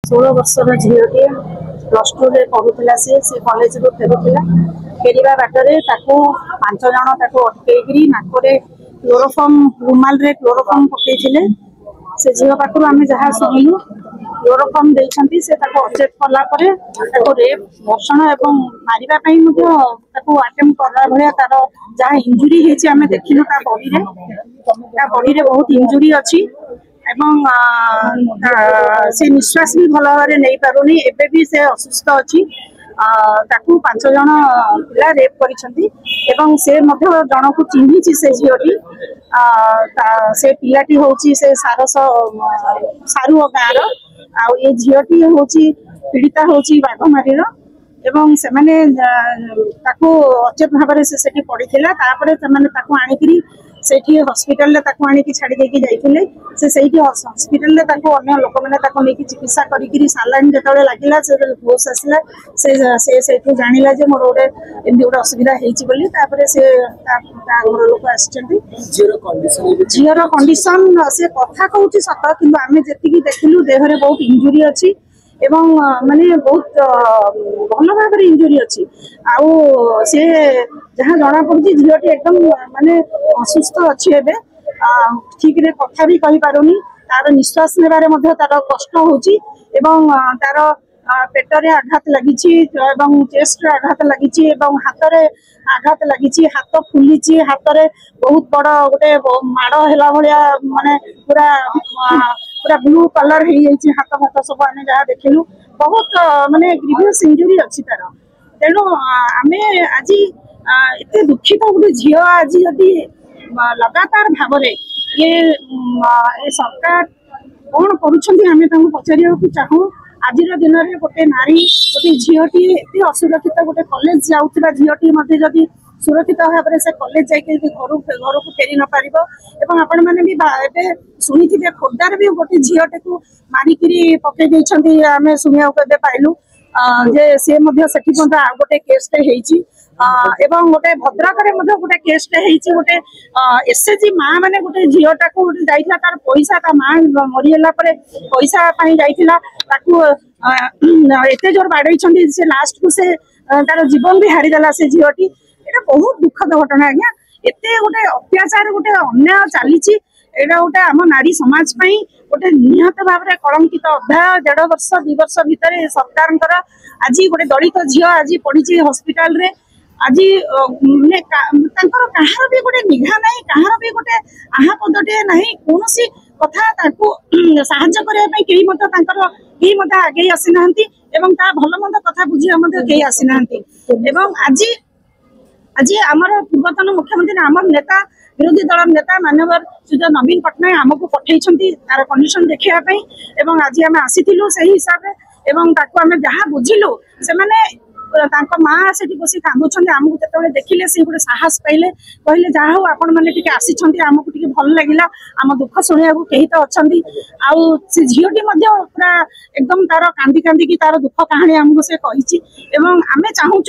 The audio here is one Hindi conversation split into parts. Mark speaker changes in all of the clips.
Speaker 1: 16 वर्षर झीटे प्लस टू रे पढ़ुला से कॉलेज रू फेरुला फेरवा बाटर 5 जन अटकई नाकरे क्लोरोफॉर्म रुमाल रे क्लोरोफॉर्म पकईले से झील पाखु आम जहाँ शुणिलु क्लोरोफॉर्म देते से अचेत कलापर रेप धर्षण और मारे आटेम्प्ट करा भाया तार जहाँ इंजुरी होमें देखिलु बॉडी रे बहुत इंजुरी अच्छी एवं से निश्वास भी भल भाव नहीं पारुनी एबे भी से असुस्थ अच्छी 5 जन पिला रेप कर जन को चिन्ही से झीटी से पिलाटी हूँ से सारू गाँव ये झीटी हूँ पीड़िता हूँ बाघमारी एवं से अचेत भाव से पड़ीला आनिकी सेठी हॉस्पिटल ले ताको आनी की छाड़ी देकी जाइथिले से सेठी हॉस्पिटल ले ताको अन्य लोक माने ताको नेकी चिकित्सा करी सालाइन जेतले लागिला से होश आसला से सेठू जानिला जे मोर ओडे एंदी ओडे असुविधा हेची बोली तापरे से घर लोक आछचंती जीरो कंडीशन से कथा कहूची सत किंतु आमे जेतिकी देखिलु देहरे बहुत इंजुरी अछि एवं माने बहुत भल भाव इंजुरी अच्छी आउ से जहाँ जना पड़ी झीटी एकदम माने असुस्थ अच्छी एबे ठीक रे कथा भी कहि पारुनी तार निश्वास नेबारे मध्ये तार कष्ट होची एवं तार पेट रे आघात लगी एवं चेस्ट रे आघात लगी हाथ रे आघात लगी हाथ फुली हाथ रे बहुत बड़ गोटे माड़ है भाया माने पूरा पूरा ब्लू कलर हो हाथ फाथ सब आम जहाँ देखिलु बहुत माने ग्रीवियस इंजुरी अच्छी तार तेणु आम आज एत दुखित गोटे झी आज जदि लगातार भाव ये सरकार कौन करुँच पचार चाहूँ आज दिन में गोटे नारी गोटे झीटी एत असुरक्षित गोटे कॉलेज जाऊा झीटी जदि सुरक्षित भाव से कॉलेज जाके घर को फेरी न पार एवं आपण मैंने भी शुणी थे खोर्धार भी गोटे झीटे को मारिक पकई आम शुणा पाइलु जे सी गोटे केसटे एवं गोटे भद्रक गोटे केसटे गोटे एसएचजी माँ मैंने गोटे झीटा को जाइला तार पैसा ता माँ मरीगला पैसा जाइला एत जोर बाड़े से लास्ट को से तार जीवन भी हारीदेला से झीटी एटा बहुत दुखद घटना आज्ञा एत गोटे अत्याचार गोटे अन्याय चली एटा गोटे आम नारी समाज गोटे निहत भाव में कलंकित अध्याय 1.5 वर्ष 2 वर्ष भितर सरकार आज गोटे दलित झी आज पड़ी हॉस्पिटल रे आज कहार भी गोटे निघा ना कहार भी गोटे आहा पदटे ना कौन कथा साहाय्य करने कहीं आगे आसी ना भल मंद कथा बुझा कहीं आसी ना आज आज आमर पूर्वतन मुख्यमंत्री आम नेता विरोधी दल नेता मानवर श्री नवीन पट्टनायक आमको पठे तार कंडीशन देखापी आज आम आसीलु से हिसाब से आम जहाँ बुझिलु से माँ से बस कांदुंट आमको जो देखिले से गोटे साहस पाइले कहले जहाँ हूँ आपण मैंने आसी आमको भल लगे आम दुख शुणा कही तो अच्छा आउ से झीटी पूरा एकदम तार कांदी कांदी तार दुख कहानी आमको से कही आम चाहूँ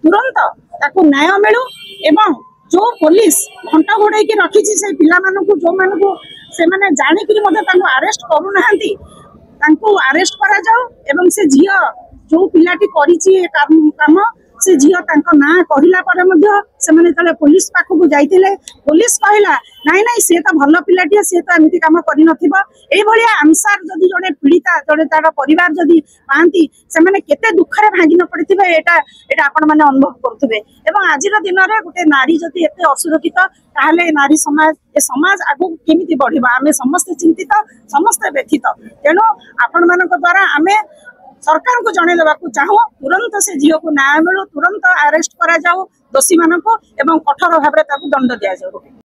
Speaker 1: तुरंत ताको न्याय मिलू एवं जो पुलिस घंटा घोड़े रखी से पिला जो मानू से जानिक आरेस्ट करूना आरेस्ट करा जाओ एवं से झी जो पिलाटी करी काम से झी ना कहला पुलिस पाखक जाइए पुलिस कहला नाई नाई सी तो भल पिलाटी सी तो एमती कम कर आंसार जदि जड़े पीड़िता जड़े तार परिवार जदि पाती से केते दुखरे भांगी न पड़े यहाँ आपण मैंने अनुभव करुवे आज दिन में गोटे नारी जदि एत असुरक्षित ताहले नारी समाज ए समाज आगू केमिति बढ़िबा आमे समस्त चिंतित समस्त व्यथित तेणु आपण मान द्वारा आमे सरकार को जन देवा चाहूँ तुरंत से झील को न्याय मिलू तुरंत अरेस्ट करा जाओ दोषी मानक एवं कठोर भाव में दंड दि जाऊ।